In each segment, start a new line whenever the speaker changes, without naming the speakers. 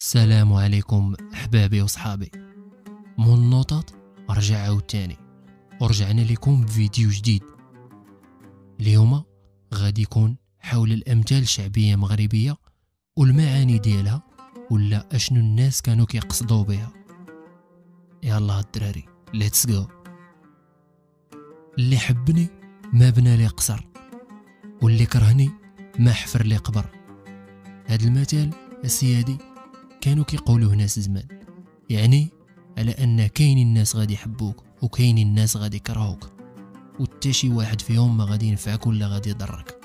السلام عليكم احبابي وصحابي. مول النوطات رجع عاوتاني ورجعنا لكم بفيديو جديد. اليوم غادي يكون حول الامثال الشعبيه مغربيه والمعاني ديالها ولا اشنو الناس كانوا كيقصدوا بها. يلا الدراري ليتس جو. اللي حبني ما بنى لي قصر واللي كرهني ما حفر لي قبر. هاد المثال السيادي كانوا كيقولوه ناس زمان، يعني على ان كاينين الناس غادي يحبوك وكاينين الناس غادي يكرهوك وحتى شي واحد فيهم ما غادي ينفعك ولا غادي يضرك.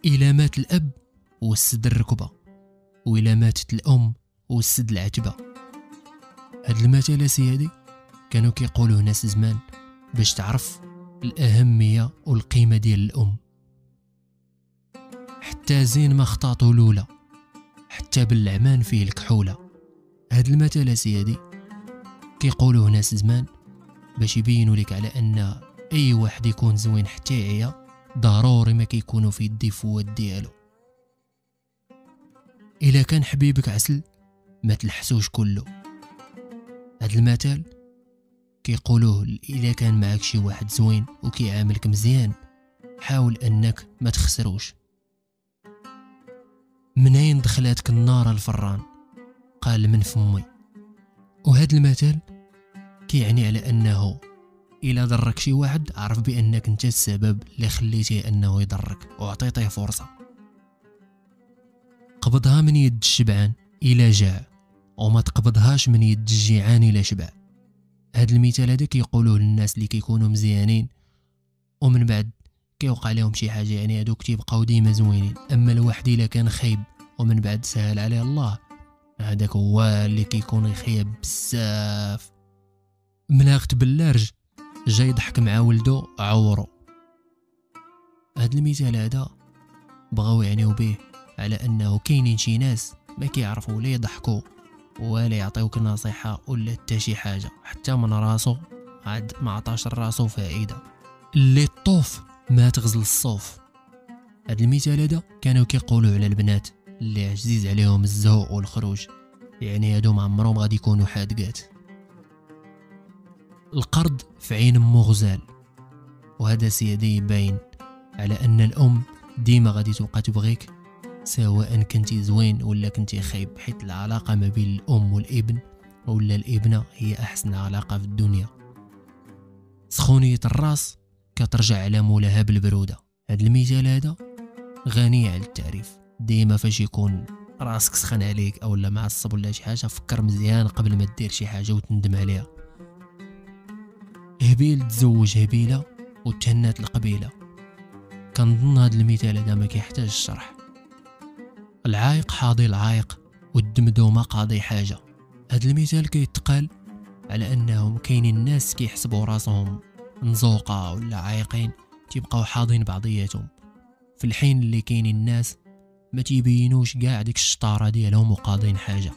الا مات الاب وسد الركبه وإلا ماتت الام وسد العتبه. هاد المثال سيادي كانوا كيقولوه ناس زمان باش تعرف الاهميه والقيمه ديال الام. حتى زين ما خطاطو لولا، حتى بالعمان فيه الكحوله. هاد المثل سيادي كيقولوه ناس زمان باش يبينوا لك على ان اي واحد يكون زوين حتى يعيا ضروري ما كيكونوا في يدي فوات ديالو. الا كان حبيبك عسل ما تلحسوش كله. هاد المثل كيقولوه الا كان معك شي واحد زوين وكيعاملك مزيان حاول انك ما تخسروش. منين دخلاتك النار الفران؟ قال من فمي. وهذا المثل كيعني على انه الا ضرك شي واحد عرف بانك انت السبب اللي خليتيه انه يضرك وعطيتيه فرصه. قبضها من يد الشبعان الا جاع وما تقبضهاش من يد الجيعان الا شبع. هذا المثال هذا كيقولوه للناس اللي كيكونوا مزيانين ومن بعد كيوقع لهم شي حاجه، يعني هذوك تيبقاو ديما زوينين. اما الواحد الا كان خايب ومن بعد سهل عليه الله هذاك هو اللي كيكون يخيب بزاف. ملاغت باللارج جاي يضحك مع ولدو عورو. هذا المثال هذا بغاو يعنيو به على انه كاينين شي ناس ما كيعرفوا لا يضحكوا ولا يعطيوك نصيحه ولا حتى شي حاجه، حتى من راسو عاد ما عطاش راسو فائده. اللي طوف ما تغزل الصوف. هاد المثال هذا كانوا كيقولوا على البنات اللي عزيز عليهم الزهو والخروج، يعني هادو ما عمرهم غادي يكونوا حادقات. القرض في عين امو غزال. وهذا سيدي يبين على ان الام ديما غادي تبقى تبغيك سواء كنتي زوين ولا كنتي خايب، حيت العلاقه ما بين الام والابن ولا الابنه هي احسن علاقه في الدنيا. سخونيه الراس كترجع على مولاها بالبروده. هذا المثال هذا غني على التعريف. ديما فاش يكون راسك سخن عليك او لا معصب ولا شي حاجه فكر مزيان قبل ما دير شي حاجه وتندم عليها. هبيل تزوج هبيله وتهنات القبيله. كنظن هذا المثال هذا ما كيحتاج الشرح. العايق حاضي العايق والدمدومه قاضي حاجه. هذا المثال كيتقال على انهم كاينين الناس كيحسبوا راسهم نزوقه ولا عايقين تيبقاو حاضين بعضياتهم، في الحين اللي كاينين الناس ما تيبينوش كاع ديك الشطاره ديالهم وقاضين حاجه.